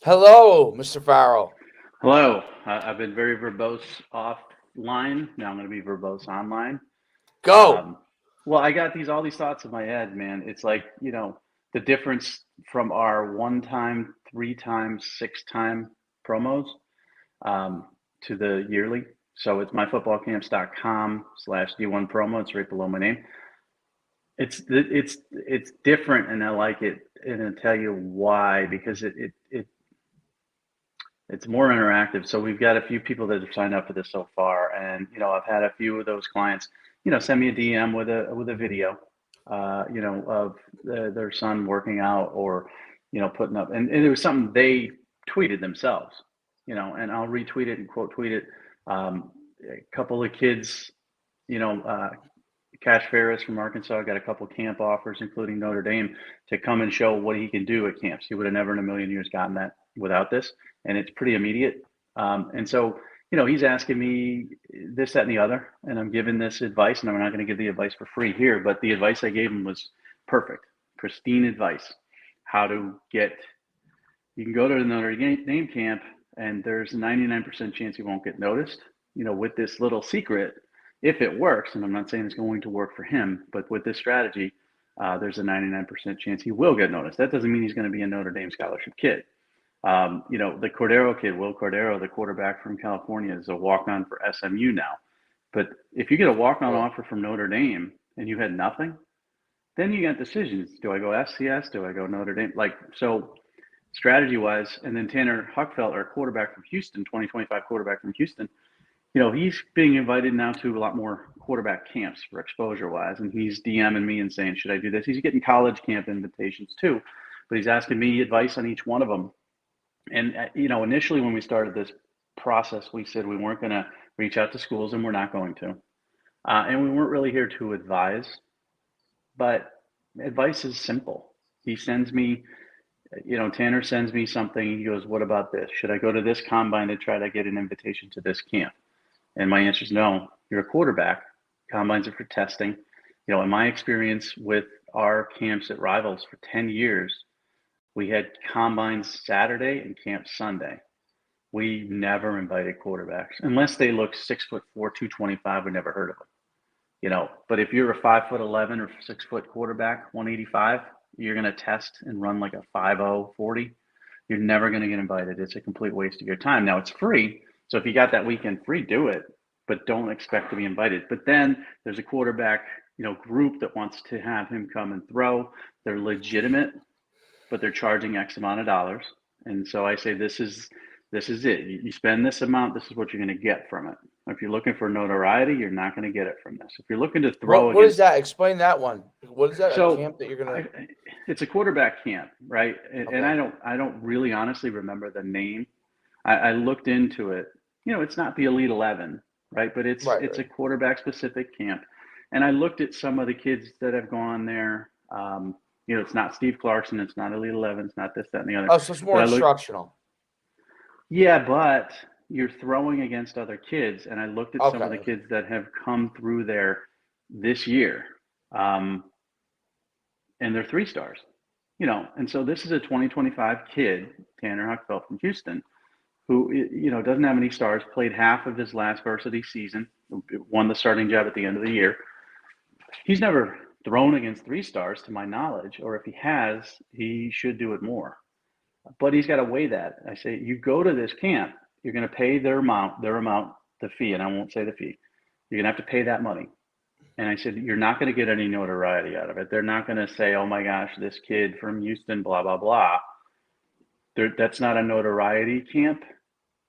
Hello, Mr. Farrell. Hello. I've been very verbose offline. Now I'm going to be verbose online. Go. Um, well, I got all these thoughts in my head, man. It's like, the difference from our one time, three times, six time promos um, to the yearly. So it's myfootballcamps.com/D1 promo. It's right below my name. It's different, and I like it, and I'll tell you why, because it's more interactive. So we've got a few people that have signed up for this so far, and I've had a few of those clients, send me a DM with a video, of their son working out or putting up, and it was something they tweeted themselves, and I'll retweet it and quote tweet it. A couple of kids, you know, uh, Cash Ferris from Arkansas got a couple camp offers, including Notre Dame, to come and show what he can do at camps. He would have never in a million years gotten that without this, and it's pretty immediate. And so, he's asking me this, that, and the other, and I'm giving this advice, and I'm not going to give the advice for free here, but the advice I gave him was perfect, pristine advice. How to get, you can go to the Notre Dame camp, and there's a 99% chance you won't get noticed, with this little secret if it works, and I'm not saying it's going to work for him, but with this strategy, there's a 99% chance he will get noticed. That doesn't mean he's going to be a Notre Dame scholarship kid. The Cordero kid, Will Cordero, the quarterback from California, is a walk-on for SMU now. But if you get a walk-on Cool. offer from Notre Dame and you had nothing, then you got decisions. Do I go FCS? Do I go Notre Dame? Like, so strategy-wise, and then Tanner Huckfeld, our quarterback from Houston, 2025 quarterback from Houston, he's being invited now to a lot more quarterback camps for exposure wise. And he's DMing me and saying, should I do this? He's getting college camp invitations too, but he's asking me advice on each one of them. And, initially when we started this process, we said we weren't going to reach out to schools, and we're not going to. And we weren't really here to advise, but advice is simple. He sends me, Tanner sends me something. He goes, what about this? Should I go to this combine to try to get an invitation to this camp? And my answer is no. You're a quarterback. Combines are for testing. In my experience with our camps at Rivals for 10 years, we had combines Saturday and camp Sunday. We never invited quarterbacks unless they look 6'4", 225. We never heard of them. But if you're a 5'11" or 6 foot quarterback, 185, you're going to test and run like a 5'0", 40. You're never going to get invited. It's a complete waste of your time. Now it's free. So if you got that weekend free, do it, but don't expect to be invited. But then there's a quarterback, group that wants to have him come and throw. They're legitimate, but they're charging X amount of dollars. And so I say, this is it. You spend this amount, this is what you're going to get from it. If you're looking for notoriety, you're not going to get it from this. If you're looking to throw What is against, that? Explain that one. What is that? A so camp that you're gonna? I, it's a quarterback camp, right? And Okay. I don't really honestly remember the name. I looked into it. It's not the Elite 11, right? But it's Right. it's Right. a quarterback specific camp. And I looked at some of the kids that have gone there. It's not Steve Clarkson, it's not Elite 11, it's not this, that, and the other. Oh, so it's more But I looked, instructional. yeah, but you're throwing against other kids, and I looked at some Okay. of the Okay. kids that have come through there this year, um, and they're 3 stars. And so this is a 2025 kid, Tanner Huckfeld from Houston, who doesn't have any stars, played half of his last varsity season, won the starting job at the end of the year. He's never thrown against 3 stars to my knowledge, or if he has, he should do it more. But he's got to weigh that. I say, you go to this camp, you're going to pay their amount, the fee, and I won't say the fee. You're going to have to pay that money. And I said, you're not going to get any notoriety out of it. They're not going to say, oh my gosh, this kid from Houston, blah, blah, blah. That's not a notoriety camp.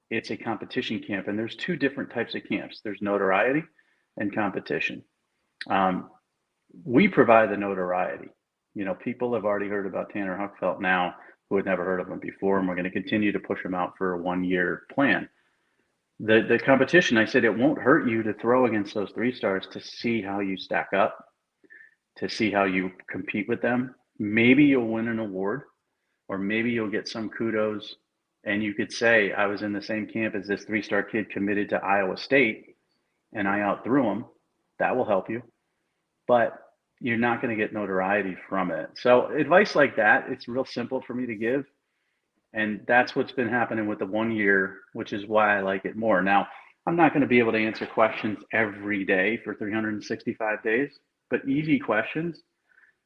It's a competition camp. And there's two different types of camps. There's notoriety and competition. Um, we provide the notoriety. People have already heard about Tanner Huckfelt now who had never heard of him before, and we're going to continue to push him out for a 1 year plan. The competition, I said, it won't hurt you to throw against those 3 stars to see how you stack up, to see how you compete with them. Maybe you'll win an award, or maybe you'll get some kudos, and you could say, I was in the same camp as this 3 star kid committed to Iowa State, and I outthrew him. That will help you, but you're not going to get notoriety from it. So advice like that, it's real simple for me to give. And that's what's been happening with the 1 year, which is why I like it more. Now, I'm not going to be able to answer questions every day for 365 days, but easy questions,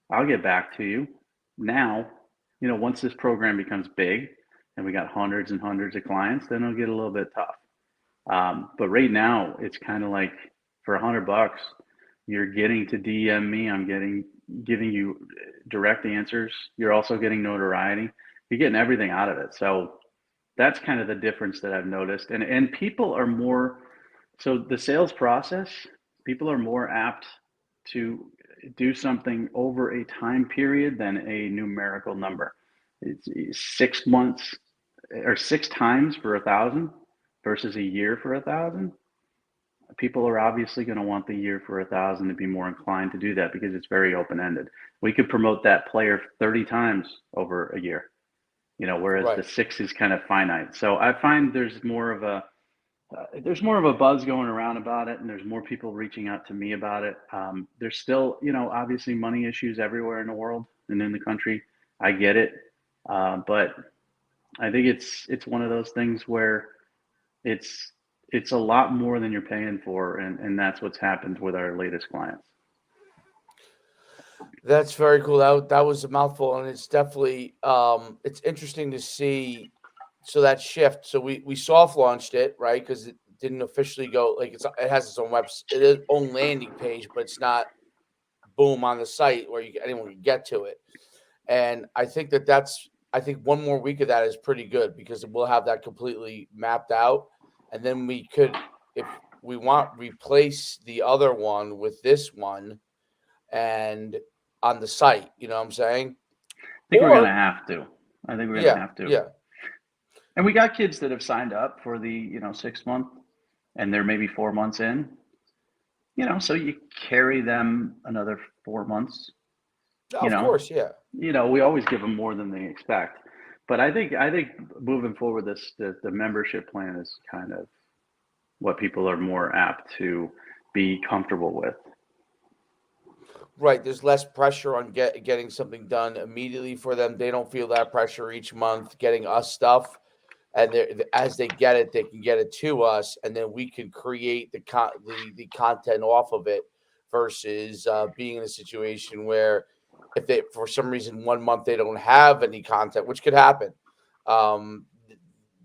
I'll get back to you. Now, once this program becomes big and we got hundreds and hundreds of clients, then it'll get a little bit tough. But right now, it's kind of like for $100, you're getting to DM me. I'm giving you direct answers. You're also getting notoriety. You're getting everything out of it. So that's kind of the difference that I've noticed. And people are more, so the sales process, people are more apt to do something over a time period than a numerical number. It's 6 months or 6 times for 1,000 versus a year for 1,000. People are obviously going to want the year for 1,000 to be more inclined to do that because it's very open-ended. We could promote that player 30 times over a year, whereas Right. the 6 is kind of finite. So I find there's more of a buzz going around about it, and there's more people reaching out to me about it. There's still, obviously money issues everywhere in the world and in the country. I get it, but I think it's one of those things where it's a lot more than you're paying for, and that's what's happened with our latest clients. That's very cool. That was a mouthful, and it's definitely it's interesting to see. So that shift. So we soft launched it, right? Because it didn't officially go like it has its own its own landing page, but it's not boom on the site where anyone can get to it. And I think I think one more week of that is pretty good because we'll have that completely mapped out, and then we could, if we want, replace the other one with this one and on the site. You know what I'm saying? I think we're going to Or have to. I think we're going to yeah, have to. yeah. And we got kids that have signed up for the 6 month, and they're maybe 4 months in. So you carry them another 4 months. Of course, yeah. We always give them more than they expect. But I think moving forward, the membership plan is kind of what people are more apt to be comfortable with. Right. There's less pressure on getting something done immediately for them. They don't feel that pressure each month getting us stuff. And as they get it, they can get it to us, and then we can create the content off of it versus being in a situation where if they, for some reason, 1 month they don't have any content, which could happen, um,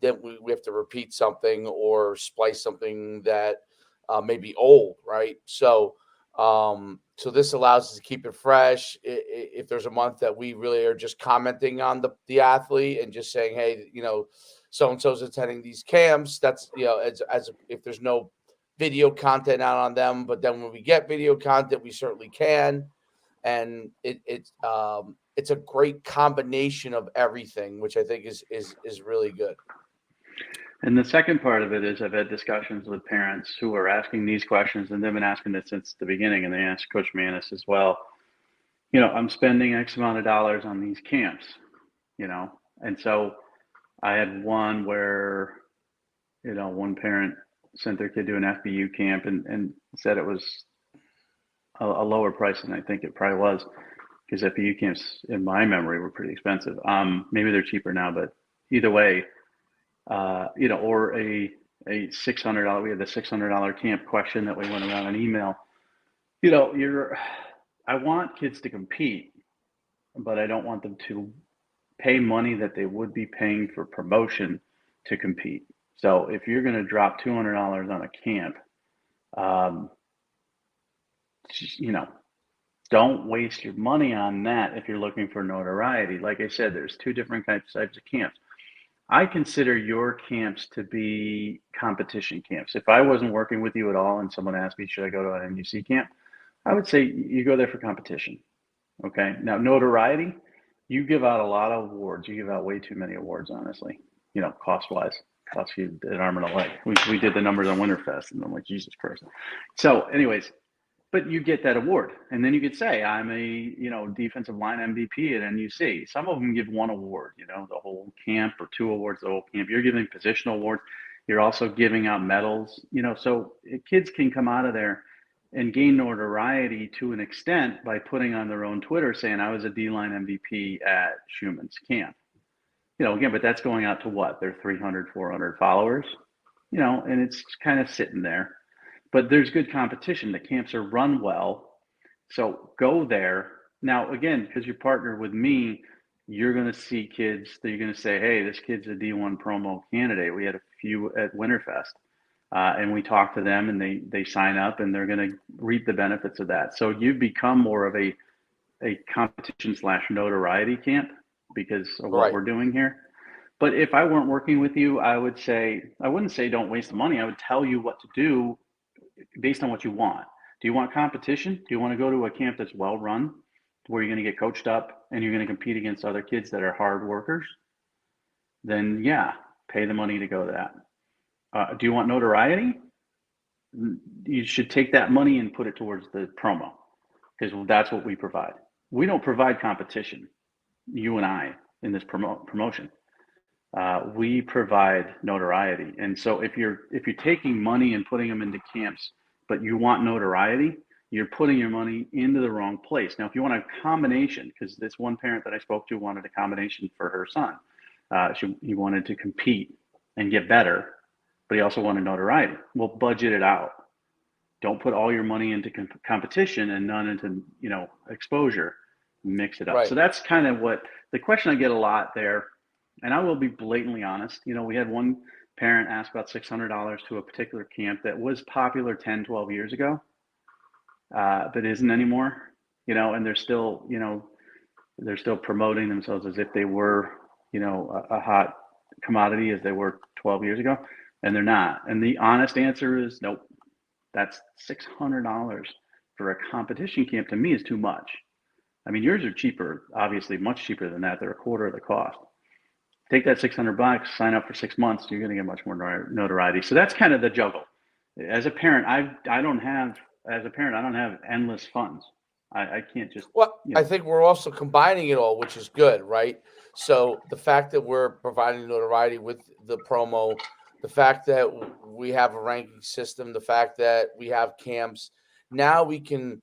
then we have to repeat something or splice something that may be old, right? So this allows us to keep it fresh. If there's a month that we really are just commenting on the athlete and just saying, hey, so and so's attending these camps. That's as if there's no video content out on them, but then when we get video content, we certainly can, and it's a great combination of everything, which I think is really good. And the second part of it is I've had discussions with parents who are asking these questions, and they've been asking it since the beginning, and they asked Coach Manis as well. I'm spending X amount of dollars on these camps, and so I had one where, one parent sent their kid to an FBU camp and said it was a lower price than I think it probably was, because FBU camps, in my memory, were pretty expensive. Maybe they're cheaper now, but either way, or a $600. We had the $600 camp question that we went around an email. I want kids to compete, but I don't want them to pay money that they would be paying for promotion to compete. So if you're going to drop $200 on a camp, don't waste your money on that if you're looking for notoriety. Like I said, there's 2 different types of camps. I consider your camps to be competition camps. If I wasn't working with you at all and someone asked me, should I go to an NUC camp? I would say you go there for competition. Okay. Now, notoriety, you give out a lot of awards. You give out way too many awards, honestly, cost-wise. Cost you an arm and a leg. We did the numbers on Winterfest, and I'm like, Jesus Christ. So anyways, but you get that award, and then you could say, I'm a defensive line MVP at NUC. Some of them give 1 award, the whole camp, or 2 awards the whole camp. You're giving positional awards. You're also giving out medals, so kids can come out of there and gain notoriety to an extent by putting on their own Twitter saying, I was a D-line MVP at Schuman's camp. again, but that's going out to what? Their 300, 400 followers, and it's kind of sitting there. But there's good competition. The camps are run well. So go there. Now, again, because you partner with me, you're going to see kids that you're going to say, hey, this kid's a D1 promo candidate. We had a few at Winterfest. And we talk to them and they sign up and they're going to reap the benefits of that. So you've become more of a competition / notoriety camp because of what Right. we're doing here. But if I weren't working with you, I wouldn't say don't waste the money. I would tell you what to do based on what you want. Do you want competition? Do you want to go to a camp that's well run, where you're going to get coached up and you're going to compete against other kids that are hard workers? Then yeah, pay the money to go to that. Do you want notoriety? You should take that money and put it towards the promo, because that's what we provide. We don't provide competition, you and I, in this promotion. We provide notoriety. And so if you're taking money and putting them into camps, but you want notoriety, you're putting your money into the wrong place. Now, if you want a combination, because this one parent that I spoke to wanted a combination for her son. He wanted to compete and get better, but he also wanted notoriety. Well, budget it out. Don't put all your money into competition and none into, exposure. Mix it up. Right. So that's kind of what the question I get a lot there. And I will be blatantly honest. We had one parent ask about $600 to a particular camp that was popular 10, 12 years ago, but isn't anymore, and they're still promoting themselves as if they were, a hot commodity as they were 12 years ago, and they're not. And the honest answer is nope. That's $600 for a competition camp to me is too much. I mean, yours are cheaper, obviously much cheaper than that. They're a quarter of the cost. Take that $600, sign up for 6 months, you're going to get much more notoriety. So that's kind of the juggle. As a parent, I don't have endless funds. I can't just. Well, I think we're also combining it all, which is good, right? So the fact that we're providing notoriety with the promo, the fact that we have a ranking system, the fact that we have camps, now we can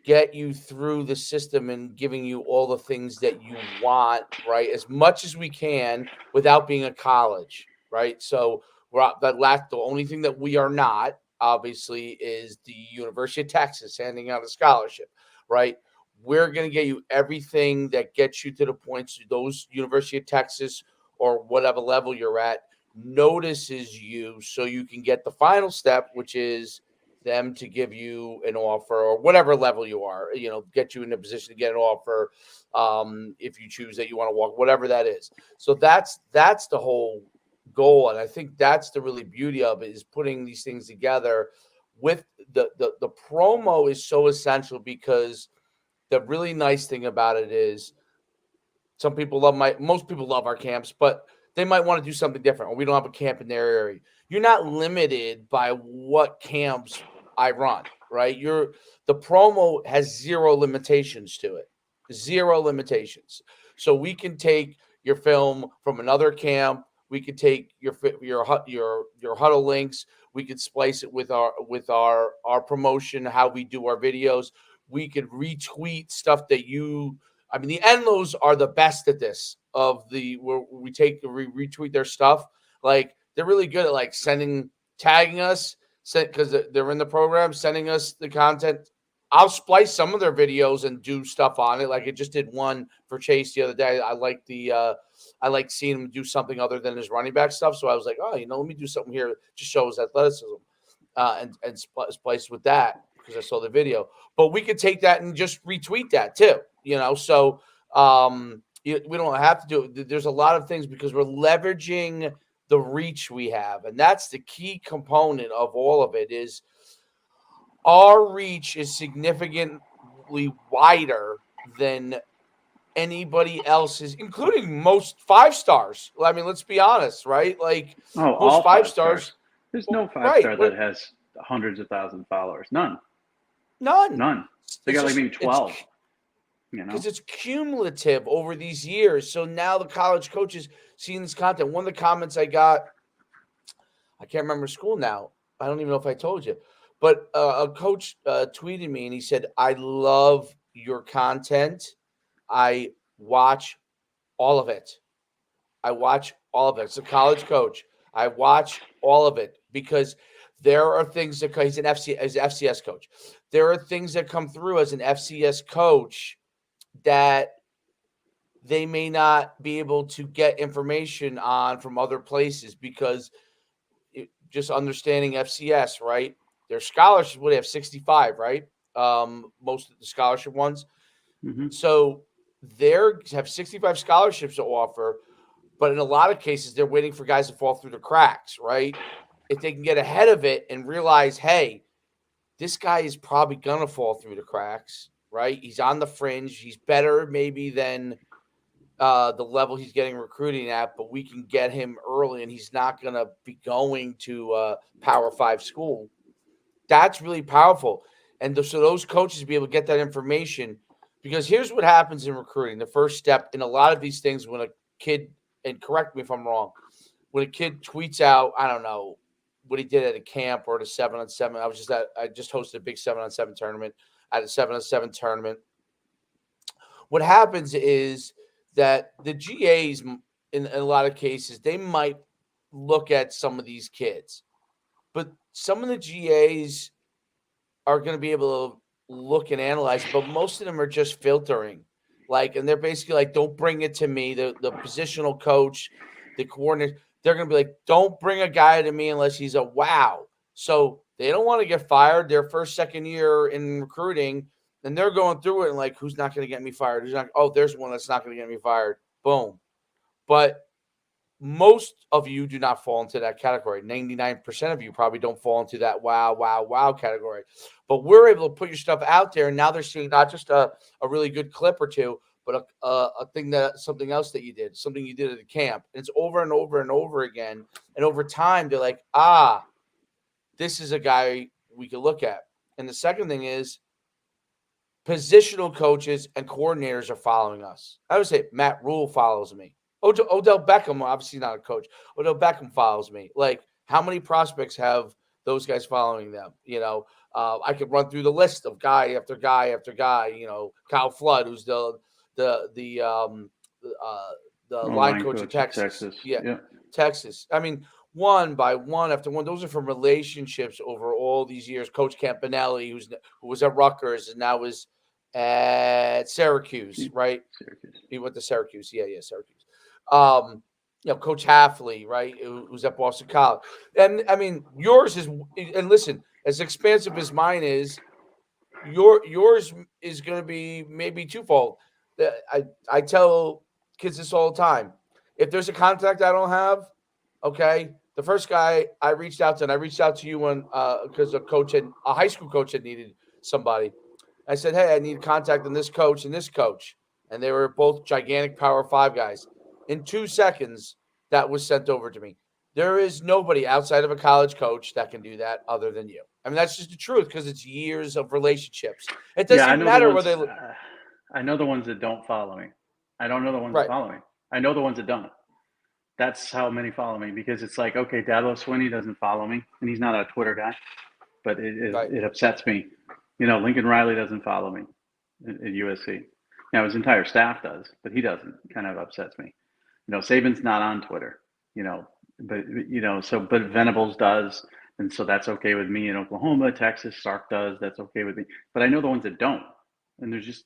get you through the system and giving you all the things that you want, right? As much as we can without being a college, right? So the only thing that we are not, obviously, is the University of Texas handing out a scholarship, right? We're going to get you everything that gets you to the points those University of Texas or whatever level you're at notices you, so you can get the final step, which is them to give you an offer or whatever level you are, get you in a position to get an offer. If you choose that you want to walk, whatever that is. So that's the whole goal. And I think that's the really beauty of it, is putting these things together with the promo is so essential, because the really nice thing about it is most people love our camps, but they might want to do something different, or we don't have a camp in their area. You're not limited by what camps I run, right? The promo has zero limitations to it. Zero limitations. So we can take your film from another camp. We could take your huddle links. We could splice it with our promotion, how we do our videos. We could retweet stuff that the Enlos are the best at this. Where we retweet their stuff. Like, they're really good at tagging us, because they're in the program, sending us the content. I'll splice some of their videos and do stuff on it. Like, I just did one for Chase the other day. I like seeing him do something other than his running back stuff. So I was like, oh, let me do something here. Just shows athleticism, and splice with that, because I saw the video. But we could take that and just retweet that too. So we don't have to do it. There's a lot of things, because we're leveraging the reach we have. And that's the key component of all of it, is our reach is significantly wider than anybody else's, including most 5-stars. I mean, let's be honest, right? Like, most all 5-stars. There's no 5-star that has hundreds of thousands of followers. None. They got maybe 12. Because it's cumulative over these years. So now the college coaches seeing this content. One of the comments I got, I can't remember school now. I don't even know if I told you, but a coach tweeted me and he said, I love your content. I watch all of it. I watch all of it. It's a college coach. I watch all of it because there are things that he's as an FCS coach. There are things that come through as an FCS coach that they may not be able to get information on from other places because just understanding FCS, right? Their scholarships would have 65, right? Most of the scholarship ones. Mm-hmm. So they have 65 scholarships to offer, but in a lot of cases, they're waiting for guys to fall through the cracks, right? If they can get ahead of it and realize, hey, this guy is probably going to fall through the cracks, right? He's on the fringe. He's better maybe than the level he's getting recruiting at, but we can get him early and he's not going to be going to Power 5 school. That's really powerful. And so those coaches be able to get that information because here's what happens in recruiting. The first step in a lot of these things when a kid, and correct me if I'm wrong, when a kid tweets out, I don't know, what he did at a camp or at a 7-on-7. I just hosted a big 7-on-7 tournament at a 7-on-7 tournament. What happens is that the GAs, in a lot of cases, they might look at some of these kids, but some of the GAs are going to be able to look and analyze, but most of them are just filtering. And they're basically like, don't bring it to me. The positional coach, the coordinator, they're going to be like, don't bring a guy to me unless he's a wow. So they don't want to get fired their first, second year in recruiting. And they're going through it and like, who's not going to get me fired? Who's not? Oh, there's one that's not going to get me fired. Boom. But most of you do not fall into that category. 99% of you probably don't fall into that wow, wow, wow category. But we're able to put your stuff out there, and now they're seeing not just a really good clip or two, but something else that you did, something you did at the camp. And it's over and over and over again. And over time, they're like, this is a guy we could look at. And the second thing is positional coaches and coordinators are following us. I would say Matt Rule follows me. Odell Beckham, obviously not a coach. Odell Beckham follows me. Like, how many prospects have those guys following them? I could run through the list of guy after guy after guy. Kyle Flood, who's the line coach of Texas. Yeah, Texas. I mean, one by one after one. Those are from relationships over all these years. Coach Campanelli, who was at Rutgers and now is at Syracuse, right? Syracuse. He went to Syracuse. Yeah, Syracuse. Coach Halfley, right, who's at Boston College. And I mean, yours is, and listen, as expansive as mine is, yours is going to be maybe twofold. I tell kids this all the time. If there's a contact I don't have, okay, the first guy I reached out to, and I reached out to you when because a high school coach had needed somebody. I said, hey, I need contact on this coach and this coach. And they were both gigantic Power 5 guys. In 2 seconds, that was sent over to me. There is nobody outside of a college coach that can do that other than you. I mean, that's just the truth because it's years of relationships. It doesn't even matter where they look. I know the ones that don't follow me. I don't know the ones that follow me. I know the ones that don't. That's how many follow me because it's like, okay, Dabo Swinney doesn't follow me, and he's not a Twitter guy, but it upsets me. Lincoln Riley doesn't follow me at USC. Now his entire staff does, but he doesn't. Kind of upsets me. Saban's not on Twitter. But Venables does, and so that's okay with me. In Oklahoma, Texas, Sark does. That's okay with me. But I know the ones that don't, and there's just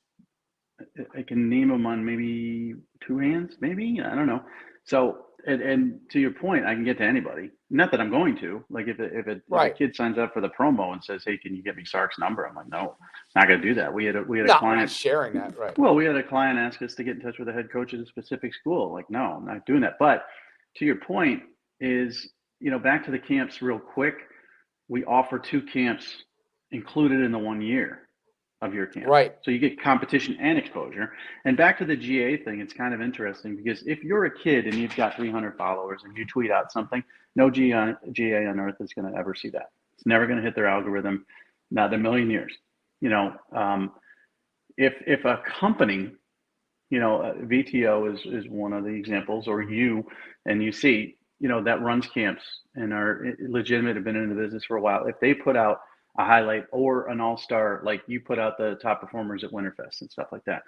I can name them on maybe 2 hands, maybe I don't know. So and to your point, I can get to anybody. Not that I'm going to. Like if a kid signs up for the promo and says, "Hey, can you get me Sark's number?" I'm like, "No, not going to do that." We had a client. We're not sharing that, right? Well, we had a client ask us to get in touch with the head coach at a specific school. Like, no, I'm not doing that. But to your point is, back to the camps real quick. We offer 2 camps included in the 1 year of your camp. Right. So you get competition and exposure. And back to the GA thing, it's kind of interesting because if you're a kid and you've got 300 followers and you tweet out something, no GA on earth is going to ever see that. It's never going to hit their algorithm, not in a million years. If a company, VTO is one of the examples, or you see, that runs camps and are legitimate, have been in the business for a while. If they put out a highlight or an all-star, like you put out the top performers at Winterfest and stuff like that,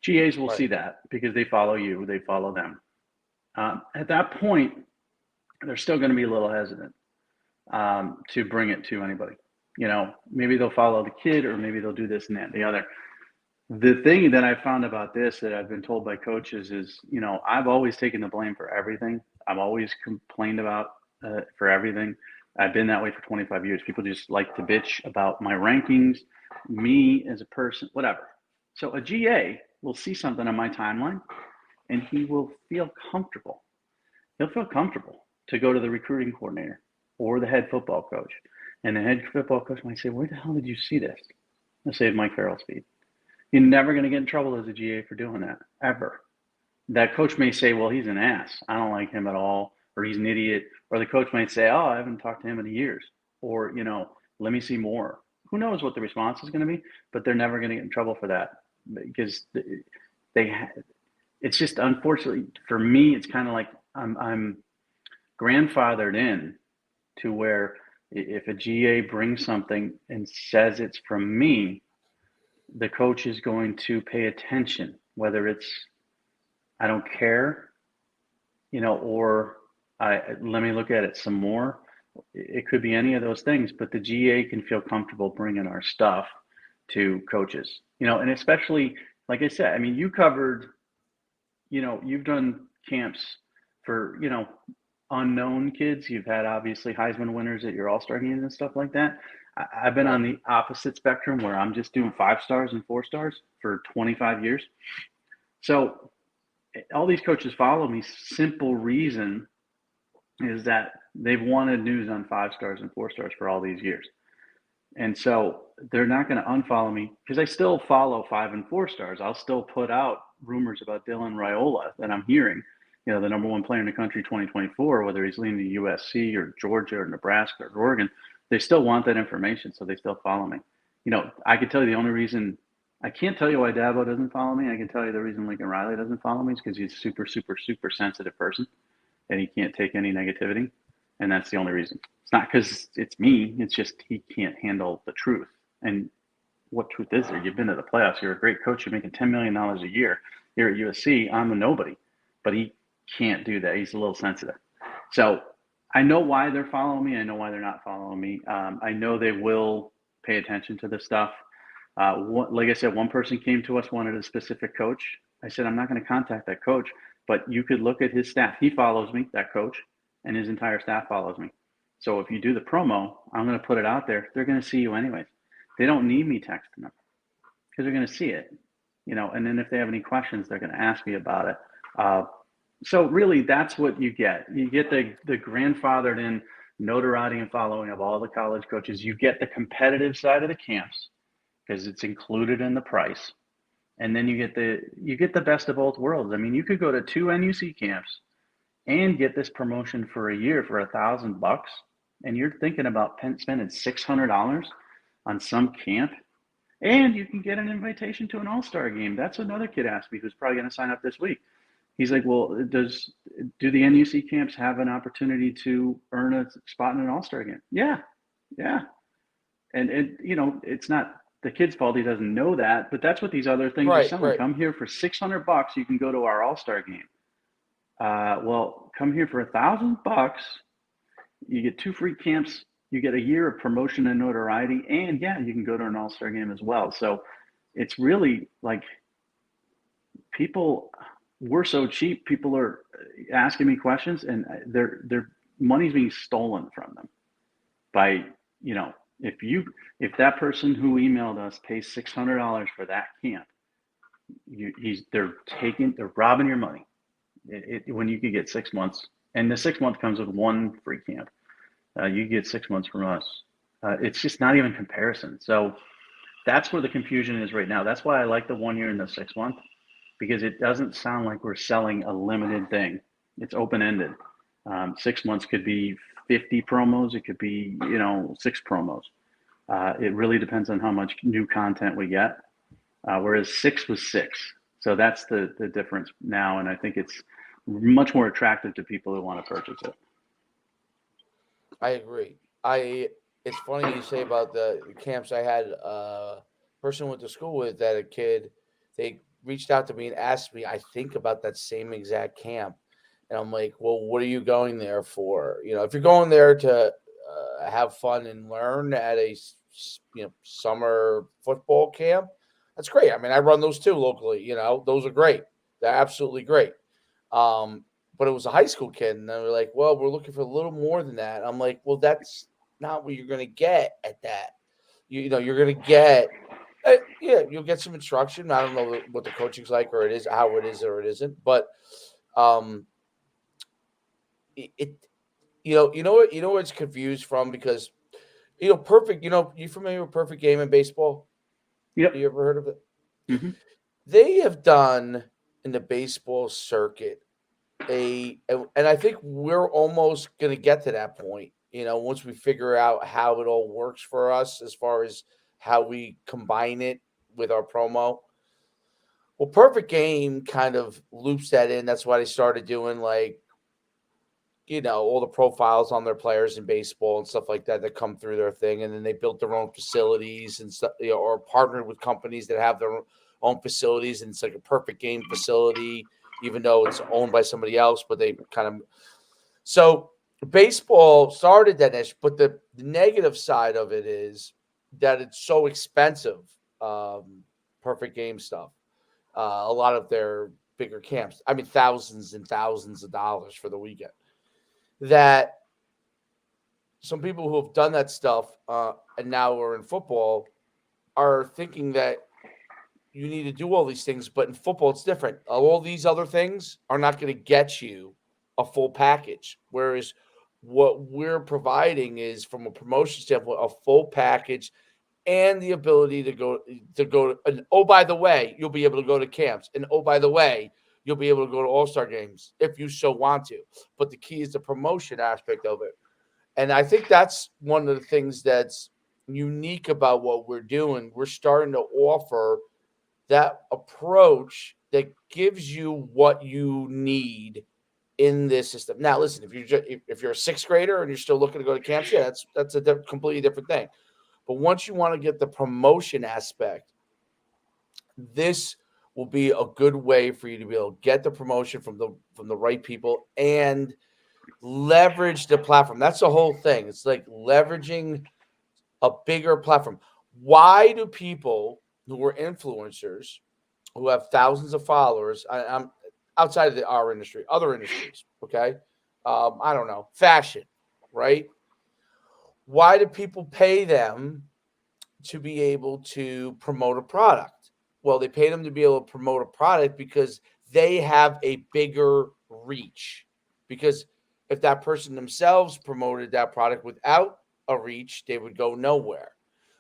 GAs will see that because they follow you, they follow them. At that point, they're still going to be a little hesitant to bring it to anybody. Maybe they'll follow the kid, or maybe they'll do this and that and the other. The thing that I found about this that I've been told by coaches is, I've always taken the blame for everything. I've always complained about for everything. I've been that way for 25 years. People just like to bitch about my rankings, me as a person, whatever. So a GA will see something on my timeline and he will feel comfortable. He'll feel comfortable to go to the recruiting coordinator or the head football coach. And the head football coach might say, where the hell did you see this? I'll say Mike Farrell's feed. You're never going to get in trouble as a GA for doing that, ever. That coach may say, well, he's an ass. I don't like him at all, or he's an idiot. Or the coach might say, oh, I haven't talked to him in years. Or, let me see more. Who knows what the response is going to be, but they're never going to get in trouble for that because it's just, unfortunately, for me, it's kind of like I'm grandfathered in to where if a GA brings something and says it's from me, the coach is going to pay attention, whether it's I don't care, or let me look at it some more. It could be any of those things, but the GA can feel comfortable bringing our stuff to coaches, and especially, like I said, I mean, you covered, you've done camps for, unknown kids. You've had obviously Heisman winners at your All-Star games and stuff like that. I've been on the opposite spectrum where I'm just doing 5 stars and 4 stars for 25 years. So all these coaches follow me. Simple reason is that they've wanted news on 5 stars and 4 stars for all these years. And so they're not going to unfollow me because I still follow 5 and 4 stars. I'll still put out rumors about Dylan Raiola that I'm hearing, the #1 player in the country 2024, whether he's leaving to USC or Georgia or Nebraska or Oregon. They still want that information, so they still follow me. I could tell you the only reason I can't tell you why Dabo doesn't follow me. I can tell you the reason Lincoln Riley doesn't follow me is because he's a super, super, super sensitive person and he can't take any negativity. And that's the only reason. It's not because it's me. It's just he can't handle the truth. And what truth is there? You've been to the playoffs. You're a great coach. You're making $10 million a year. You're at USC. I'm a nobody. But he can't do that. He's a little sensitive. So I know why they're following me. I know why they're not following me. I know they will pay attention to this stuff. Like I said, one person came to us, wanted a specific coach. I said, I'm not going to contact that coach, but you could look at his staff. He follows me, that coach, and his entire staff follows me. So if you do the promo, I'm going to put it out there. They're going to see you anyways. They don't need me texting them because they're going to see it, and then if they have any questions, they're going to ask me about it. So really, that's what you get. You get the grandfathered in notoriety and following of all the college coaches. You get the competitive side of the camps because it's included in the price. And then you get the best of both worlds. I mean, you could go to 2 NUC camps and get this promotion for a year for $1,000, and you're thinking about spending $600 on some camp, and you can get an invitation to an all-star game. That's another kid asked me who's probably going to sign up this week. He's like, well, do the NUC camps have an opportunity to earn a spot in an all-star game? Yeah. And it's not the kid's fault he doesn't know that, but that's what these other things are selling. Right. Come here for $600, you can go to our all-star game. Well, come here for $1,000, you get 2 free camps, you get a year of promotion and notoriety, and you can go to an all-star game as well. So it's really like we're so cheap. People are asking me questions, and their money's being stolen from them by, if that person who emailed us pays $600 for that camp, they're robbing your money. When you could get 6 months, and the 6 month comes with 1 free camp, you get 6 months from us. It's just not even comparison. So that's where the confusion is right now. That's why I like the 1 year and the 6 month, because it doesn't sound like we're selling a limited thing. It's open-ended. 6 months could be 50 promos. It could be, 6 promos. It really depends on how much new content we get. Whereas 6 was 6. So that's the difference now. And I think it's much more attractive to people who want to purchase it. I agree. It's funny you say about the camps. I had a person I went to school with that a kid, they reached out to me and asked me, I think, about that same exact camp. And I'm like, well, what are you going there for? If you're going there to have fun and learn at a summer football camp, that's great. I mean, I run those too locally. Those are great. They're absolutely great. Um, but it was a high school kid, and they were like, well, we're looking for a little more than that. I'm like, well, that's not what you're going to get at that. You're going to get, yeah, you'll get some instruction. I don't know what the coaching's like, or it is how it is, or it isn't, but um, it what it's confused from because perfect. You familiar with Perfect Game in baseball? Yep. You ever heard of it? Hmm. They have done in the baseball circuit and I think we're almost going to get to that point. Once we figure out how it all works for us as far as how we combine it with our promo. Well, Perfect Game kind of loops that in. That's why they started doing like all the profiles on their players in baseball and stuff like that come through their thing. And then they built their own facilities and stuff, or partnered with companies that have their own facilities. And it's like a Perfect Game facility, even though it's owned by somebody else, but they kind of. So baseball started that niche, but the negative side of it is that it's so expensive. Perfect Game stuff. A lot of their bigger camps. I mean, thousands and thousands of dollars for the weekend that some people who have done that stuff and now are in football are thinking that you need to do all these things, but in football it's different. All these other things are not going to get you a full package, whereas what we're providing is, from a promotion standpoint, a full package and the ability to go. And oh, by the way, you'll be able to go to camps, and oh, by the way, you'll be able to go to all-star games if you so want to. But the key is the promotion aspect of it. And I think that's one of the things that's unique about what we're doing. We're starting to offer that approach that gives you what you need in this system. Now, listen, if you're a sixth grader and you're still looking to go to camps, yeah, that's a completely different thing. But once you want to get the promotion aspect, this will be a good way for you to be able to get the promotion from the right people and leverage the platform. That's the whole thing. It's like leveraging a bigger platform. Why do people who are influencers, who have thousands of followers, I'm outside of our industry, other industries, okay? I don't know, fashion, right? Why do people pay them to be able to promote a product? Well, they pay them to be able to promote a product because they have a bigger reach. Because if that person themselves promoted that product without a reach, they would go nowhere.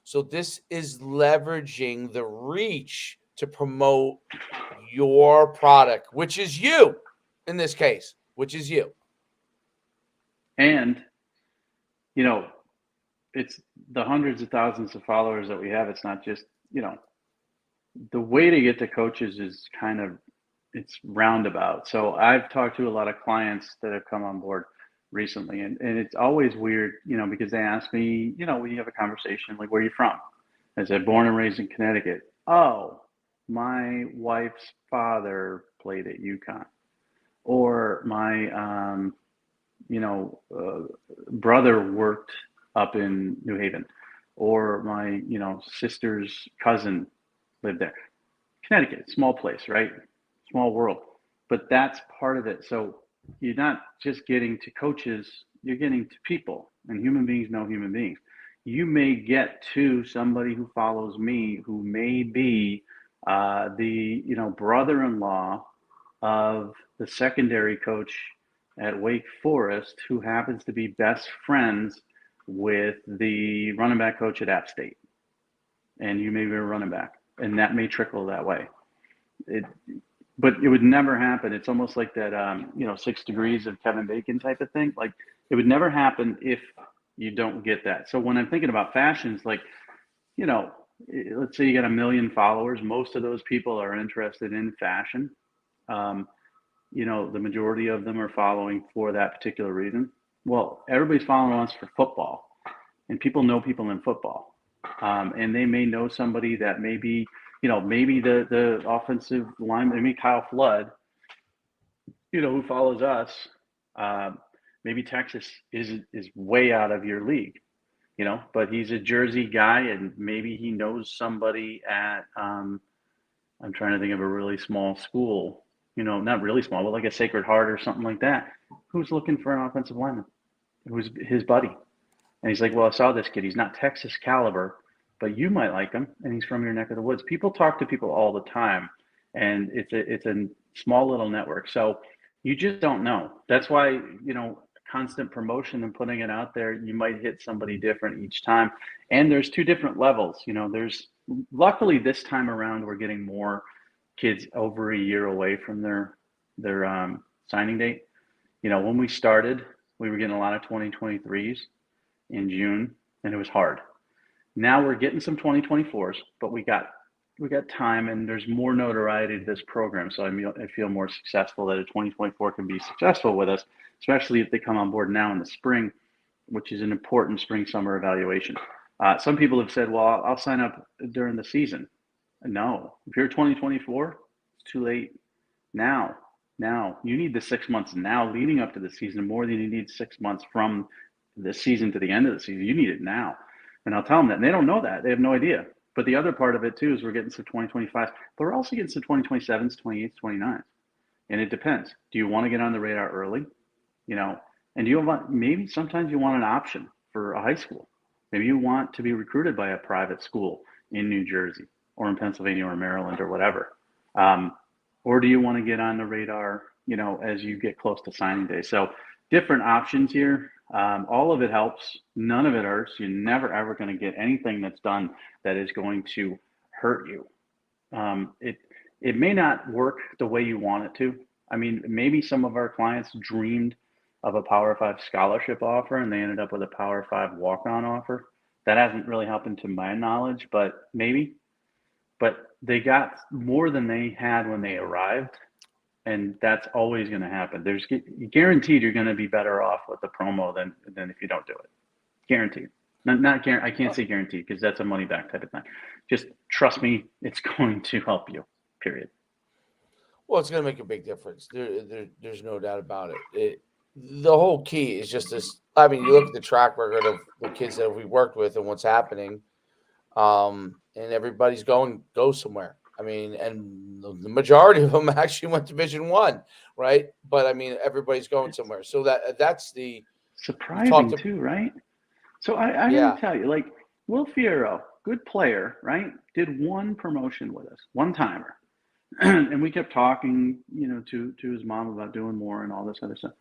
So this is leveraging the reach to promote your product, which is you in this case, which is you. And, you know, it's the hundreds of thousands of followers that we have. It's not just, the way to get to coaches is kind of, it's roundabout. So I've talked to a lot of clients that have come on board recently, and it's always weird, because they ask me, when you have a conversation, like, where are you from? I said, born and raised in Connecticut. Oh, my wife's father played at UConn. Or my, brother worked up in New Haven. Or my, sister's cousin lived there. Connecticut, small place, right? Small world. But that's part of it. So you're not just getting to coaches, you're getting to people, and human beings know human beings. You may get to somebody who follows me who may be the brother-in-law of the secondary coach at Wake Forest, who happens to be best friends with the running back coach at App State, and you may be a running back, and that may trickle that way. But it would never happen. It's almost like that, 6 degrees of Kevin Bacon type of thing. Like, it would never happen if you don't get that. So when I'm thinking about fashions, like, let's say you got 1 million followers. Most of those people are interested in fashion. The majority of them are following for that particular reason. Well, everybody's following us for football, and people know people in football. And they may know somebody that maybe the offensive lineman, maybe Kyle Flood who follows us, uh, maybe Texas is way out of your league, but he's a Jersey guy, and maybe he knows somebody at I'm trying to think of a really small school, not really small, but like a Sacred Heart or something like that, who's looking for an offensive lineman, who's his buddy. And he's like, well, I saw this kid. He's not Texas caliber, but you might like him, and he's from your neck of the woods. People talk to people all the time, and it's a small little network. So you just don't know. That's why, constant promotion and putting it out there, you might hit somebody different each time. And there's two different levels. There's luckily this time around we're getting more kids over a year away from their signing date. When we started, we were getting a lot of 2023s in June, and it was hard. Now we're getting some 2024s, but we got time, and there's more notoriety to this program. So I feel more successful that a 2024 can be successful with us, especially if they come on board now in the spring, which is an important spring-summer evaluation. Some people have said, well, I'll sign up during the season. No, if you're 2024, it's too late. Now, you need the 6 months now leading up to the season more than you need 6 months from the season to the end of the season. You need it now. And I'll tell them that. And they don't know that. They have no idea. But the other part of it, too, is we're getting some 2025, but we're also getting some 2027s, 28s, 29s. And it depends. Do you want to get on the radar early? And do you want, maybe sometimes you want an option for a high school. Maybe you want to be recruited by a private school in New Jersey or in Pennsylvania or Maryland or whatever. Or do you want to get on the radar, as you get close to signing day? So different options here. All of it helps. None of it hurts. You're never, ever going to get anything that's done that is going to hurt you. It may not work the way you want it to. I mean, maybe some of our clients dreamed of a Power 5 scholarship offer, and they ended up with a Power 5 walk-on offer. That hasn't really happened to my knowledge, but maybe. But they got more than they had when they arrived, and that's always going to happen. There's guaranteed you're going to be better off with the promo than if you don't do it. Guaranteed. Not I can't say guaranteed because that's a money back type of thing. Just trust me, it's going to help you. Period. Well, it's going to make a big difference. There's no doubt about it. The whole key is just this. I mean, you look at the track record of the kids that we worked with and what's happening, and everybody's go somewhere. I mean, and the majority of them actually went to Division 1, right? But I mean, everybody's going somewhere. So that's the surprising too, right? So I yeah. gotta tell you, like Will Fierro, good player, right? Did one promotion with us, one timer, and we kept talking, to his mom about doing more and all this other stuff.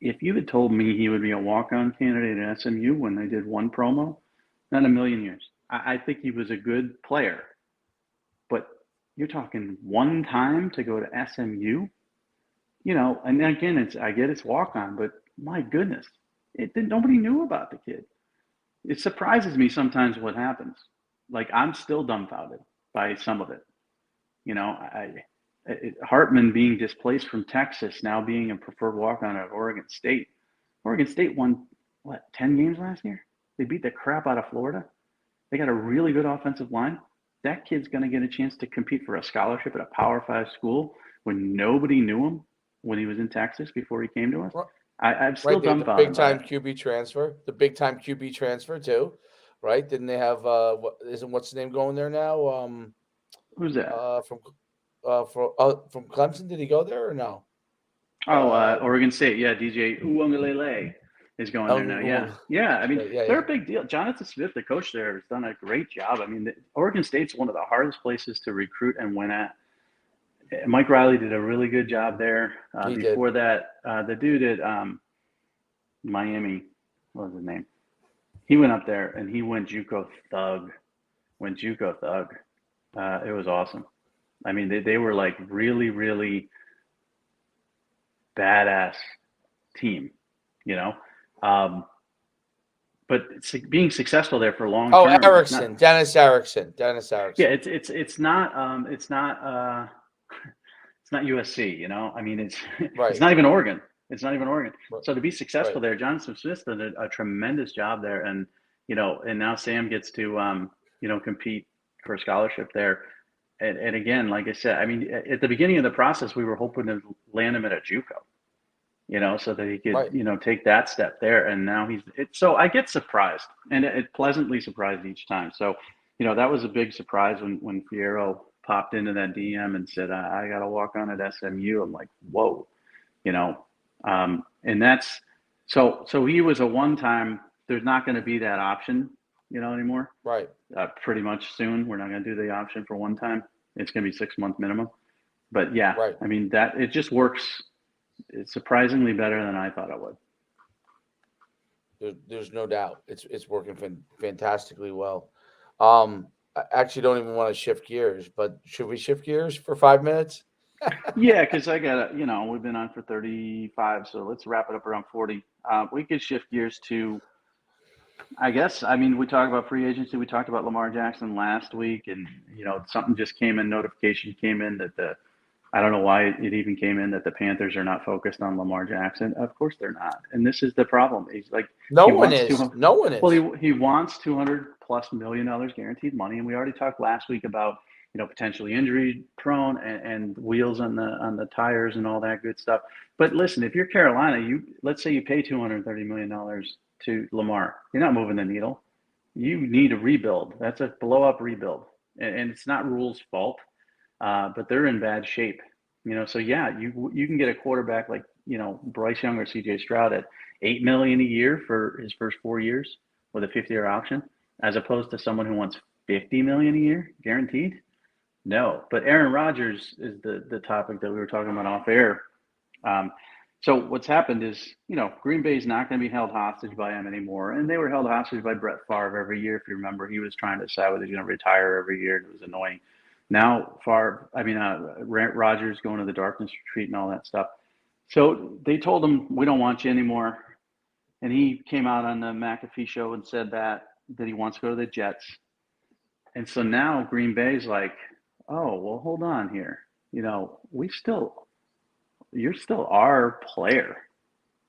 If you had told me he would be a walk-on candidate at SMU when they did one promo, not in a million years. I think he was a good player, but you're talking one time to go to SMU, and again, I get it's walk-on, but my goodness, nobody knew about the kid. It surprises me sometimes what happens. Like I'm still dumbfounded by some of it. Hartman being displaced from Texas, now being a preferred walk-on at Oregon State. Oregon State won, 10 games last year? They beat the crap out of Florida. They got a really good offensive line. That kid's going to get a chance to compete for a scholarship at a Power 5 school when nobody knew him when he was in Texas before he came to us. I'm still dumbfounded. The big-time QB transfer. The big-time QB transfer, too, right? Didn't they have what's the name going there now? Who's that? From Clemson, did he go there or no? Oregon State, yeah. DJ Uwangalele is going there now. Yeah. I mean, they're a big deal. Jonathan Smith, the coach there, has done a great job. I mean, Oregon State's one of the hardest places to recruit and win at. Mike Riley did a really good job there. Before that, the dude at Miami, what was his name? He went up there and he went JUCO thug. It was awesome. I mean, they were like really, really badass team, but being successful there for a long time. Erickson, Dennis Erickson. Yeah, it's not USC, I mean, it's right. It's not even Oregon. Right. So to be successful right. there, Jonathan Smith did a tremendous job there, and and now Sam gets to compete for a scholarship there. And again, like I said, I mean, at the beginning of the process, we were hoping to land him at a JUCO, so that he could, Right. take that step there. And now so I get surprised, and it pleasantly surprised each time. So, that was a big surprise when Fierro popped into that DM and said, I got to walk on at SMU. I'm like, whoa, you know, and that's, so he was a one-time, there's not going to be that option, anymore. Right. Pretty much soon. We're not going to do the option for one time. It's going to be 6 month minimum. But yeah, Right. I mean, that it just works. It's surprisingly better than I thought it would. There's no doubt it's working fantastically well. I actually don't even want to shift gears, but should we shift gears for 5 minutes? Yeah, because I got we've been on for 35, so let's wrap it up around 40. We could shift gears to, I guess, I mean, we talked about free agency. We talked about Lamar Jackson last week, and something just came in. Notification came in that I don't know why it even came in that the Panthers are not focused on Lamar Jackson. Of course they're not, and this is the problem. He's like, No he one wants is. to. No one Well, is. he wants $200+ million guaranteed money, and we already talked last week about potentially injury prone and wheels on the tires and all that good stuff. But listen, if you're Carolina, let's say you pay $230 million to Lamar, you're not moving the needle. You need a rebuild. That's a blow up rebuild, and it's not Rule's fault, but they're in bad shape. So yeah, you can get a quarterback like Bryce Young or C.J. Stroud at $8 million a year for his first 4 years with a 50-year option, as opposed to someone who wants $50 million a year guaranteed. No, but Aaron Rodgers is the topic that we were talking about off air. So what's happened is, Green Bay is not going to be held hostage by him anymore, and they were held hostage by Brett Favre every year. If you remember, he was trying to decide whether he's going to retire every year, and it was annoying. Now Rodgers going to the darkness retreat and all that stuff. So they told him, we don't want you anymore, and he came out on the McAfee show and said that he wants to go to the Jets. And so now Green Bay's like, oh, well, hold on here. You're still our player.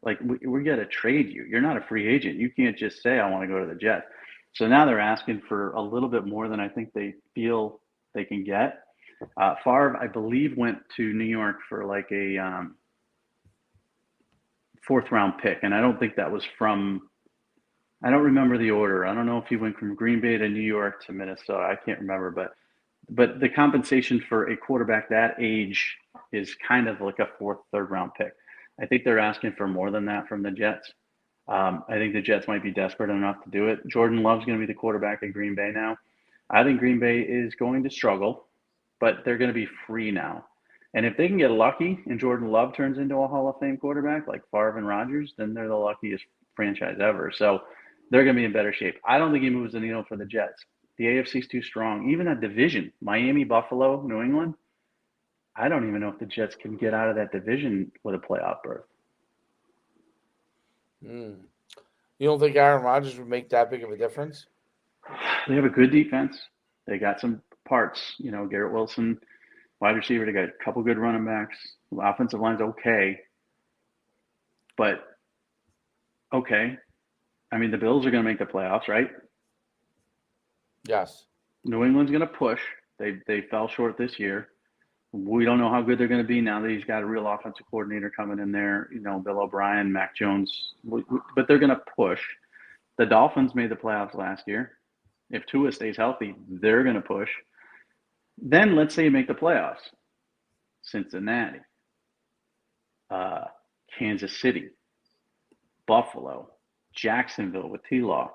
Like, we got to trade you. You're not a free agent. You can't just say, I want to go to the Jets. So now they're asking for a little bit more than I think they feel they can get. Favre, I believe, went to New York for like a fourth round pick. And I don't think that was I don't remember the order. I don't know if he went from Green Bay to New York to Minnesota. I can't remember, but the compensation for a quarterback that age is kind of like a third round pick. I think they're asking for more than that from the Jets. I think the Jets might be desperate enough to do it. Jordan Love's going to be the quarterback at Green Bay now. I think Green Bay is going to struggle, but they're going to be free now. And if they can get lucky and Jordan Love turns into a Hall of Fame quarterback like Favre and Rodgers, then they're the luckiest franchise ever. So they're going to be in better shape. I don't think he moves the needle for the Jets. The AFC is too strong. Even that division, Miami, Buffalo, New England, I don't even know if the Jets can get out of that division with a playoff berth. You don't think Aaron Rodgers would make that big of a difference? They have a good defense. They got some parts. Garrett Wilson, wide receiver. They got a couple good running backs. The offensive line's okay. But, okay. I mean, the Bills are going to make the playoffs, right? Yes. New England's going to push. They fell short this year. We don't know how good they're going to be now that he's got a real offensive coordinator coming in there. Bill O'Brien, Mac Jones. But they're going to push. The Dolphins made the playoffs last year. If Tua stays healthy, they're going to push. Then let's say you make the playoffs. Cincinnati, Kansas City, Buffalo, Jacksonville with T-Law.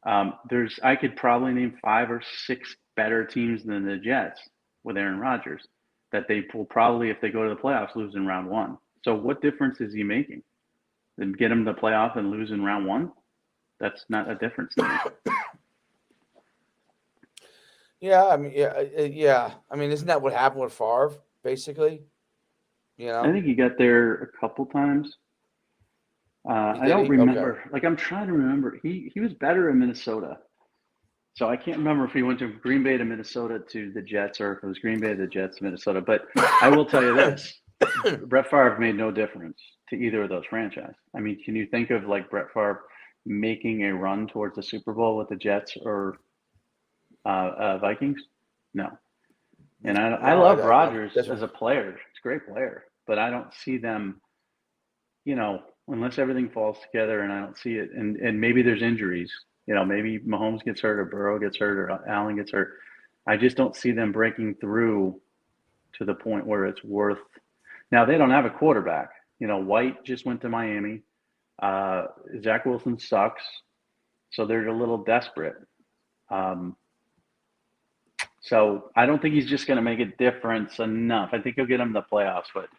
I could probably name 5 or 6 better teams than the Jets with Aaron Rodgers that they will probably, if they go to the playoffs, lose in round 1. So what difference is he making? Then get him to the playoff and lose in round 1? That's not a difference to me. Yeah, I mean, yeah. I mean, isn't that what happened with Favre, basically? I think he got there a couple times. I don't he? remember. Okay. Like, I'm trying to remember. He was better in Minnesota. So I can't remember if he went to Green Bay to Minnesota to the Jets or if it was Green Bay to the Jets to Minnesota. But I will tell you this. Brett Favre made no difference to either of those franchises. I mean, can you think of like Brett Favre making a run towards the Super Bowl with the Jets or Vikings? No. And I No, love Rodgers that's as a player. He's a great player, but I don't see them, unless everything falls together, and I don't see it. And maybe there's injuries. Maybe Mahomes gets hurt or Burrow gets hurt or Allen gets hurt. I just don't see them breaking through to the point where it's worth. Now they don't have a quarterback. White just went to Miami. Zach Wilson sucks, so they're a little desperate. So I don't think he's just going to make a difference enough. I think he'll get them the playoffs, but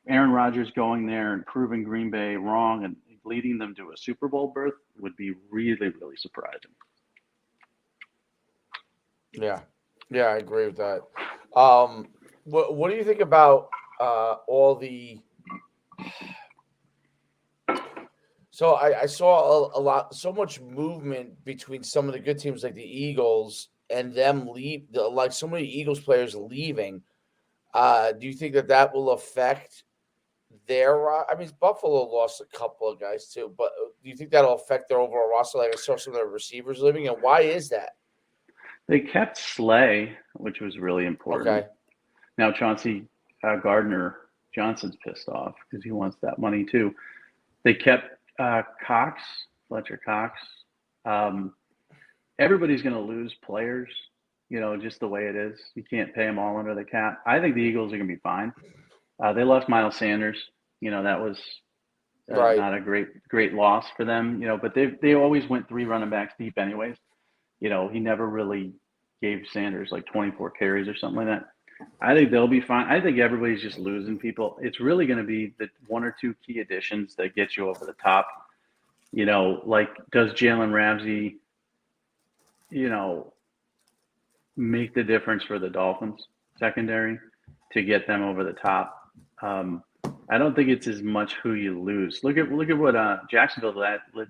Aaron Rodgers going there and proving Green Bay wrong and leading them to a Super Bowl berth would be really, really surprising. Yeah, I agree with that. What do you think about all the? So I saw so much movement between some of the good teams like the Eagles and them like so many Eagles players leaving. Do you think that will affect their? I mean, Buffalo lost a couple of guys too, but do you think that'll affect their overall roster? Like I saw some of their receivers leaving, and why is that? They kept Slay, which was really important. Okay. Now Chauncey Gardner Johnson's pissed off because he wants that money too. They kept Fletcher Cox. Everybody's going to lose players, just the way it is. You can't pay them all under the cap. I think the Eagles are going to be fine. They lost Miles Sanders. That was Right. not a great loss for them. But they always went 3 running backs deep anyways. He never really gave Sanders like 24 carries or something like that. I think they'll be fine. I think everybody's just losing people. It's really going to be the 1 or 2 key additions that get you over the top. Like does Jalen Ramsey, make the difference for the Dolphins secondary to get them over the top? I don't think it's as much who you lose. Look at what Jacksonville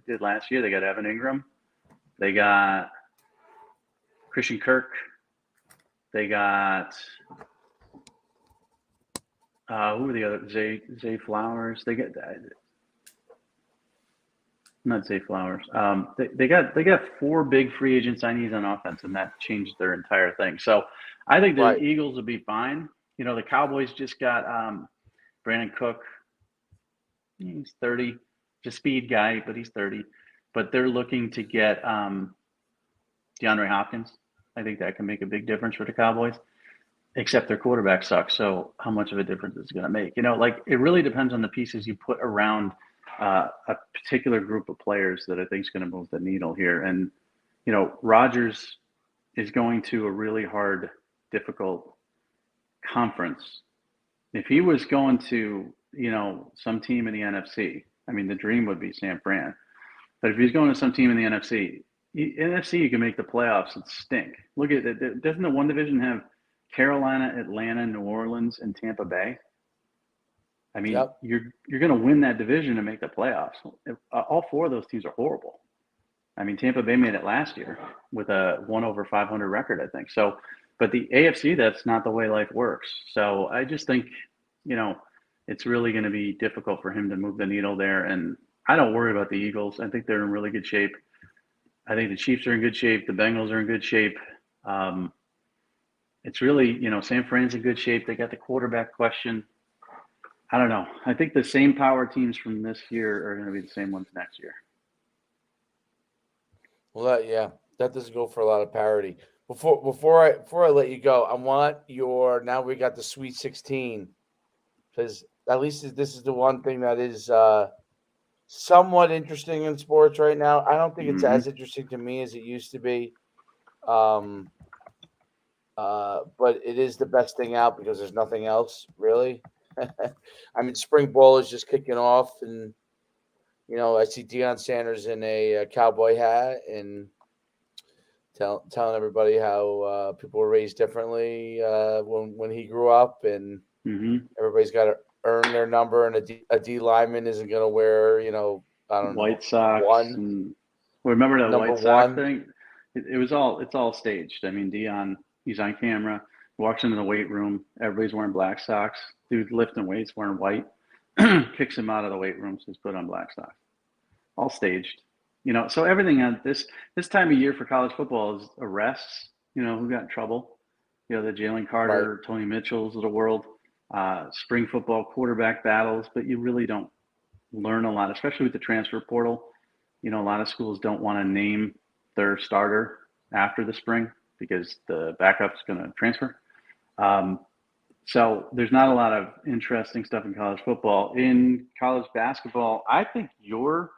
did last year. They got Evan Ingram. They got Christian Kirk. They got who were the other? Zay Flowers. They got not Zay Flowers. They got 4 big free agent signees on offense, and that changed their entire thing. So I think the Eagles will be fine. The Cowboys just got Brandon Cook. He's 30, just speed guy, but he's 30. But they're looking to get DeAndre Hopkins. I think that can make a big difference for the Cowboys, except their quarterback sucks. So how much of a difference is it going to make? It really depends on the pieces you put around a particular group of players that I think is going to move the needle here. And, Rodgers is going to a really hard, difficult conference. If he was going to, some team in the NFC, I mean, the dream would be San Fran. But if he's going to some team in the NFC, you can make the playoffs and stink. Look at it. Doesn't the one division have Carolina, Atlanta, New Orleans, and Tampa Bay? I mean, you're going to win that division and make the playoffs. All 4 of those teams are horrible. I mean, Tampa Bay made it last year with a 1 over 500 record, I think. So, but the AFC, that's not the way life works. So I just think, it's really going to be difficult for him to move the needle there. And I don't worry about the Eagles. I think they're in really good shape. I think the Chiefs are in good shape. The Bengals are in good shape. It's really, San Fran's in good shape. They got the quarterback question. I don't know. I think the same power teams from this year are going to be the same ones next year. Well, that doesn't go for a lot of parity. Before I let you go, I want now we got the Sweet 16, because at least this is the one thing that is somewhat interesting in sports right now. I don't think it's as interesting to me as it used to be. But it is the best thing out because there's nothing else really. I mean, spring ball is just kicking off, and I see Deion Sanders in a cowboy hat and telling everybody how people were raised differently when he grew up, and everybody's got to earn their number, and a D lineman isn't going to wear, I don't know, White Sox. Remember the White Sox thing? It's all staged. I mean, Deion, he's on camera, walks into the weight room. Everybody's wearing black socks. Dude lifting weights wearing white. Kicks him out of the weight room, says put on black socks. All staged. So everything on this time of year for college football is arrests, who got in trouble. the Jalen Right. Carter, Tony Mitchells of the world, spring football quarterback battles, but you really don't learn a lot, especially with the transfer portal. A lot of schools don't want to name their starter after the spring because the backup's going to transfer. Um, so there's not a lot of interesting stuff in college football. In college basketball, I think your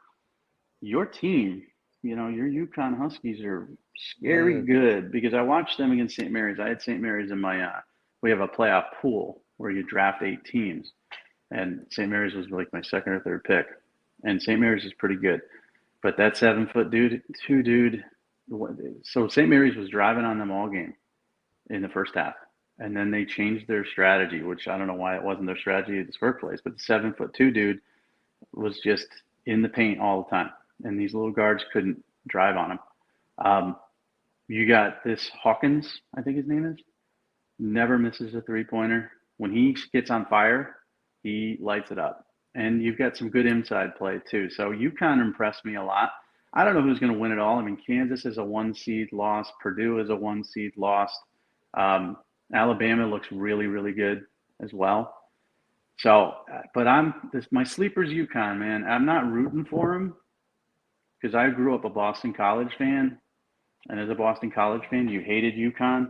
team, your UConn Huskies are scary Mm, good because I watched them against St. Mary's. I had St. Mary's in my we have a playoff pool where you draft 8 teams, and St. Mary's was like my second or third pick, and St. Mary's is pretty good. But that 7 foot dude, so St. Mary's was driving on them all game in the first half. And then they changed their strategy, which I don't know why it wasn't their strategy at this workplace. But the 7 foot two dude was just in the paint all the time. And these little guards couldn't drive on him. You got this Hawkins, I think his name is, never misses a 3-pointer. When he gets on fire, he lights it up. And you've got some good inside play too. So UConn impressed me a lot. I don't know who's going to win it all. I mean, Kansas is a 1 seed lost. Purdue is a 1 seed lost. Um, Alabama looks really, really good as well. So, but my sleeper's UConn, man. I'm not rooting for him because I grew up a Boston College fan. And as a Boston College fan, you hated UConn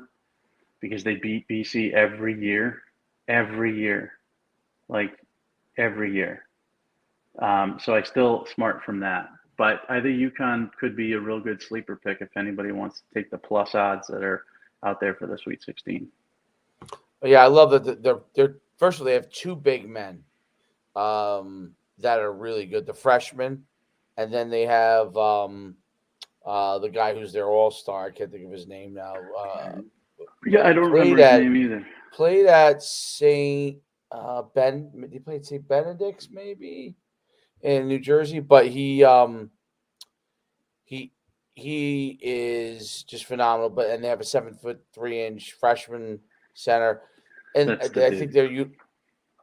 because they beat BC every year, like every year. So I still smart from that. But I think UConn could be a real good sleeper pick if anybody wants to take the plus odds that are out there for the Sweet 16. Yeah, I love that they're first of all, they have 2 big men that are really good. The freshmen, and then they have the guy who's their all-star. I can't think of his name now. Yeah, I don't remember Played his at name either. played at Saint Ben. He played Saint Benedict's maybe in New Jersey, but he he is just phenomenal. But and they have a 7'3" freshman center, and That's the I think dude.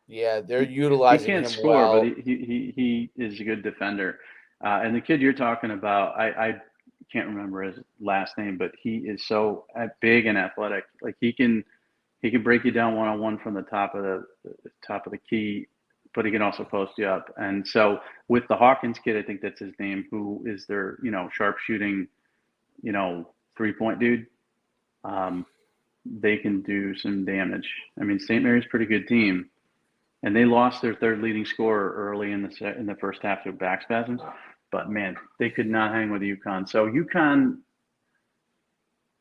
they're He utilizing can't him score, but well. he is a good defender. And the kid you're talking about, I can't remember his last name, but he is so big and athletic. Like he can break you down 1-on-1 from the top of the key, but he can also post you up. And so with the Hawkins kid, I think that's his name, who is their sharpshooting 3-point dude. Um, they can do some damage. I mean, St. Mary's a pretty good team, and they lost their third leading scorer early in the first half to back spasms. But man, they could not hang with UConn. So UConn,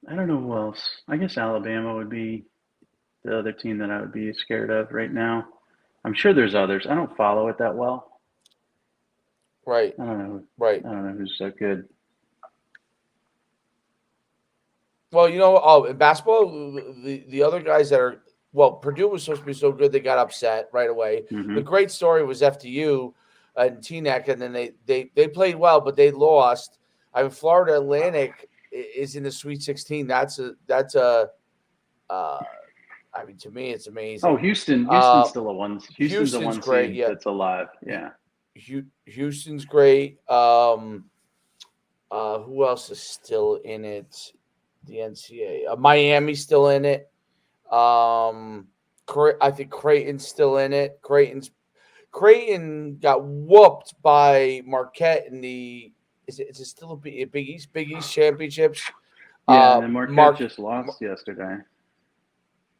I don't know who else. I guess Alabama would be the other team that I would be scared of right now. I'm sure there's others. I don't follow it that well. Right, I don't know. right. I don't know who's so good. Well, in basketball, the other guys that are Purdue was supposed to be so good they got upset right away. The Mm-hmm. great story was FDU and TNEC, and then they played well, but they lost. I mean, Florida Atlantic is in the Sweet 16. Uh, I mean, to me, it's Oh, amazing. Houston. Uh, Houston's still a one. Houston's a Houston's one great. seed Yeah, that's alive. Yeah. Houston's great. Who else is still in it? The NCAA. Miami's still in it. I think Creighton's still in it. Creighton got whooped by Marquette in the. Is it still a Big East championships? Yeah, and then Marquette Mark, just lost yesterday.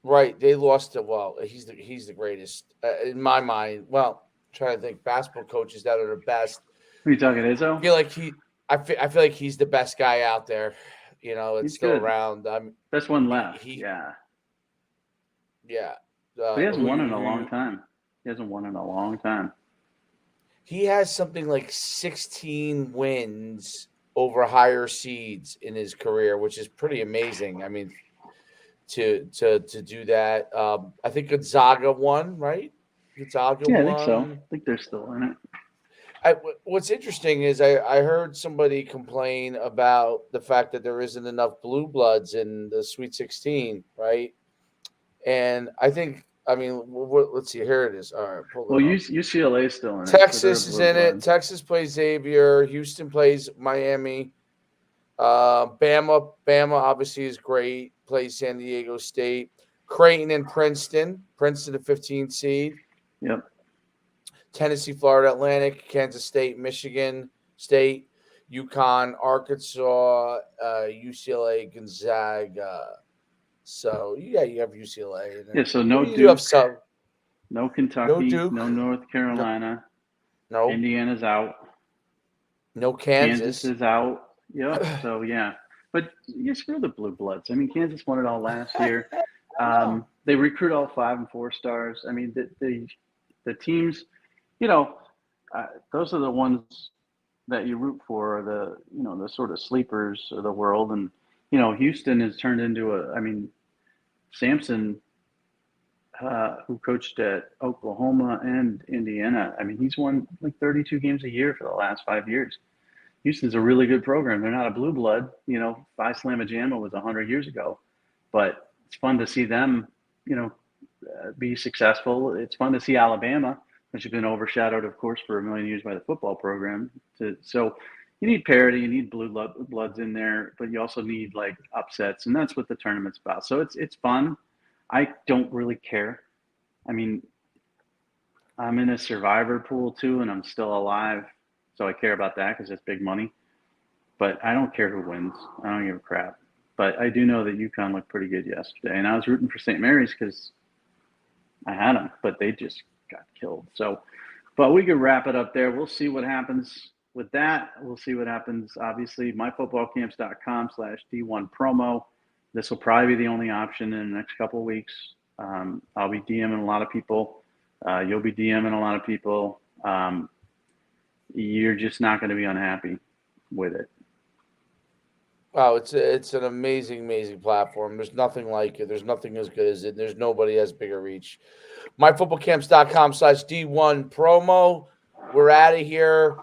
right? They lost to. Well, he's the greatest in my mind. Well, I'm trying to think basketball coaches that are the best. Who are you talking, I Izzo? feel like I feel like he's the best guy out there. It's He's still good. around. Best one left. He Yeah, yeah. but he hasn't Who won you in a who long you time. He hasn't won in a long time. He has something like 16 wins over higher seeds in his career, which is pretty amazing. I mean, to do that. I think Gonzaga won, right? Gonzaga Yeah, I think so. I won. think they're still in it. What's interesting is I heard somebody complain about the fact that there isn't enough blue bloods in the Sweet 16, right? And I mean, let's see. Here it is. All right, pull Well, it up. UCLA is still in it, so they're a Texas is blue in it. blood. Texas plays Xavier. Houston plays Miami. Bama obviously is great. Plays San Diego State. Creighton and Princeton. Princeton, the 15th seed. Yep. Tennessee, Florida Atlantic, Kansas State, Michigan State, UConn, Arkansas, UCLA, Gonzaga. So yeah, you have UCLA, and Yeah. then So no you do have Duke, some. no No Kentucky, Duke, no North no, Carolina. no, Indiana's out. no Kansas Kansas. is out. Yep. So yeah, but you screw the blue bloods. I mean, Kansas won it all last year. I know. They recruit all 5 and 4 stars. I mean, the teams, you know, those are the ones that you root for, are the sort of sleepers of the world. And Houston has turned into a. I mean, Sampson, who coached at Oklahoma and Indiana. I mean, he's won like 32 games a year for the last 5 years. Houston's a really good program. They're not a blue blood. Phi Slamma Jamma was 100 years ago, but it's fun to see them, be successful. It's fun to see Alabama, which has been overshadowed, of course, for a million years by the football program. So you need parity, you need blue bloods in there, but you also need like upsets, and that's what the tournament's about. So it's fun. I don't really care. I mean, I'm in a survivor pool too, and I'm still alive, so I care about that because it's big money. But I don't care who wins. I don't give a crap. But I do know that UConn looked pretty good yesterday, and I was rooting for St. Mary's because I had them, but they just got killed. So, but we could wrap it up there. We'll see what happens with that. We'll see what happens. Obviously, myfootballcamps.com/D1 promo. This will probably be the only option in the next couple of weeks. I'll be DMing a lot of people. You'll be DMing a lot of people. You're just not going to be unhappy with it. Wow, it's an amazing, amazing platform. There's nothing like it. There's nothing as good as it. There's nobody has bigger reach. myfootballcamps.com/D1 promo. We're out of here.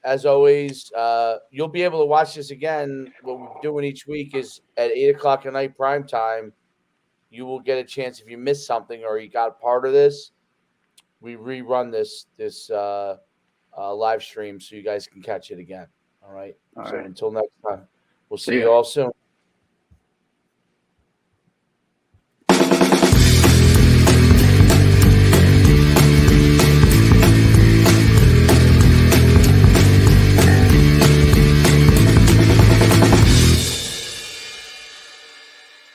As always, you'll be able to watch this again. What we're doing each week is at 8 o'clock at night, prime time. You will get a chance if you missed something or you got part of this. We rerun this live stream so you guys can catch it again. All right. All So right. until next time, we'll see See you ya. all soon.